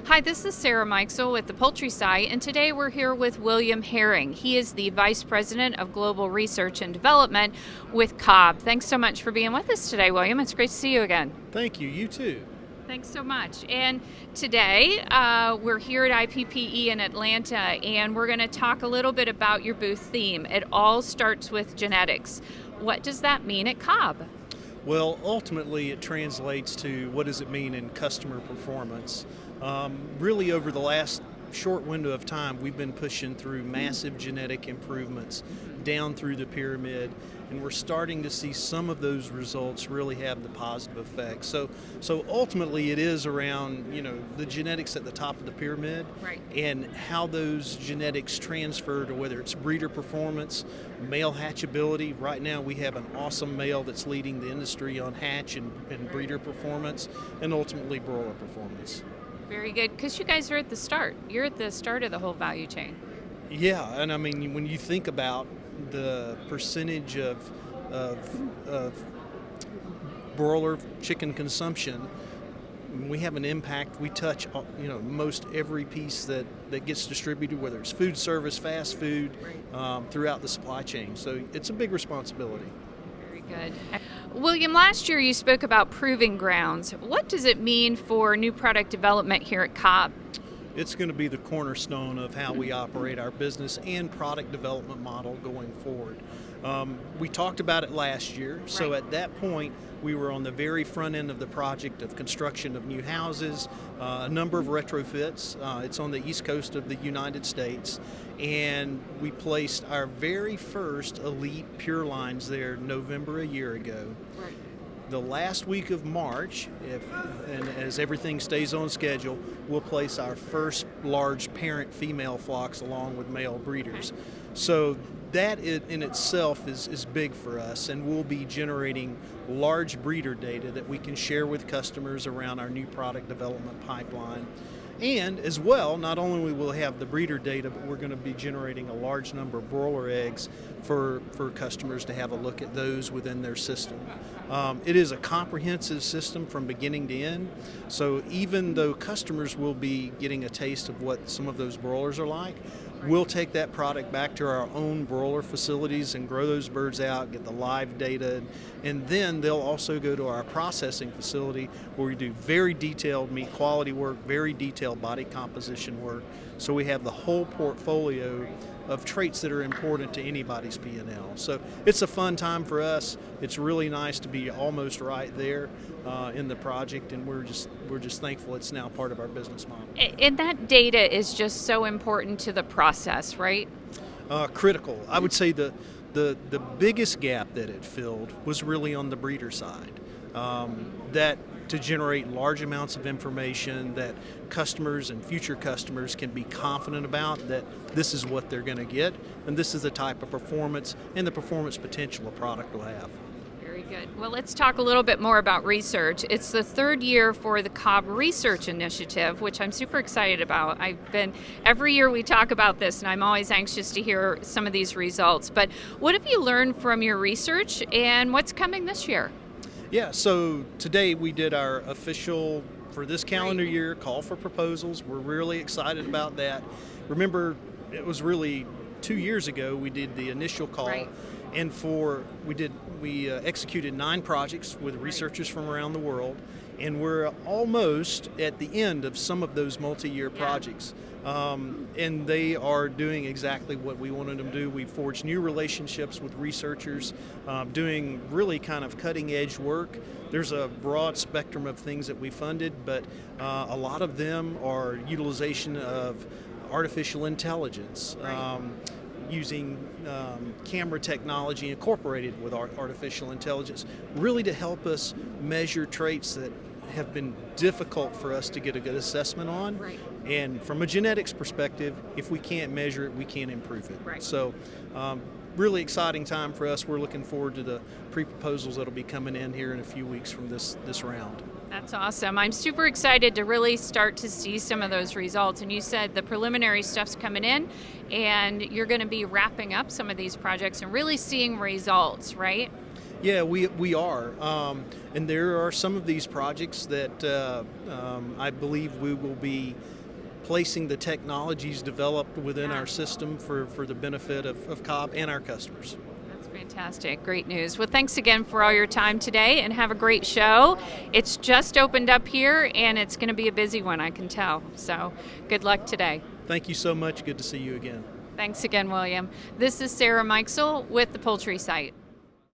Hi, this is Sarah Mikesell with the Poultry site, and today we're here with William Herring. He is the Vice President of Global Research and Development with Cobb. Thanks so much for being with us today, William. It's great to see you again. Thank you. You too. Thanks so much. And today we're here at IPPE in Atlanta, and we're going to talk a little bit about your booth theme. It all starts with genetics. What does that mean at Cobb? Well, ultimately, it translates to what does it mean in customer performance. Really, over the last short window of time, we've been pushing through massive genetic improvements down through the pyramid, and we're starting to see some of those results really have the positive effects. So ultimately, it is around the genetics at the top of the pyramid, right, and how those genetics transfer to whether it's breeder performance, male hatchability. Right now, we have an awesome male that's leading the industry on hatch and breeder performance, and ultimately broiler performance. Very good, because you guys are at the start. You're at the start of the whole value chain. Yeah, and I mean, when you think about the percentage of broiler chicken consumption, we have an impact. We touch most every piece that gets distributed, whether it's food service, fast food, throughout the supply chain. So it's a big responsibility. Very good. William, last year you spoke about proving grounds. What does it mean for new product development here at Cobb? It's going to be the cornerstone of how we operate our business and product development model going forward. We talked about it last year, so at that point we were on the very front end of the project of construction of new houses, a number of retrofits. It's on the east coast of the United States, and we placed our very first elite pure lines there November a year ago. Right. The last week of March, and as everything stays on schedule, we'll place our first large parent female flocks along with male breeders. So that in itself is big for us, and we'll be generating large breeder data that we can share with customers around our new product development pipeline. And as well, not only will we have the breeder data, but we're going to be generating a large number of broiler eggs for customers to have a look at those within their system. It is a comprehensive system from beginning to end, so even though customers will be getting a taste of what some of those broilers are like, we'll take that product back to our own broiler facilities and grow those birds out, get the live data, and then they'll also go to our processing facility where we do very detailed meat quality work, very detailed body composition work, so we have the whole portfolio of traits that are important to anybody's P&L. So it's a fun time for us. It's really nice to be almost right there in the project, and we're just thankful it's now part of our business model. And that data is just so important to the process, right? Critical. I would say the biggest gap that it filled was really on the breeder side. That to generate large amounts of information that customers and future customers can be confident about that this is what they're going to get, and this is the type of performance and the performance potential a product will have. Very good. Well, let's talk a little bit more about research. It's the third year for the Cobb Research Initiative, which I'm super excited about. Every year we talk about this, and I'm always anxious to hear some of these results. But what have you learned from your research, and what's coming this year? Yeah, so today we did our official, for this calendar year, call for proposals. We're really excited about that. Remember, it was really 2 years ago we did the initial call, and we executed 9 projects with researchers from around the world, and we're almost at the end of some of those multi-year projects. And they are doing exactly what we wanted them to do. We forged new relationships with researchers, doing really kind of cutting-edge work. There's a broad spectrum of things that we funded, but a lot of them are utilization of artificial intelligence, using camera technology incorporated with artificial intelligence, really to help us measure traits that have been difficult for us to get a good assessment on. Right. And from a genetics perspective, if we can't measure it, we can't improve it. Right. So really exciting time for us. We're looking forward to the pre-proposals that'll be coming in here in a few weeks from this round. That's awesome. I'm super excited to really start to see some of those results. And you said the preliminary stuff's coming in, and you're going to be wrapping up some of these projects and really seeing results, right? Yeah, we are. And there are some of these projects that I believe we will be placing the technologies developed within our system for the benefit of Cobb and our customers. That's fantastic. Great news. Well, thanks again for all your time today, and have a great show. It's just opened up here, and it's going to be a busy one, I can tell. So good luck today. Thank you so much. Good to see you again. Thanks again, William. This is Sarah Mikesell with the Poultry Site.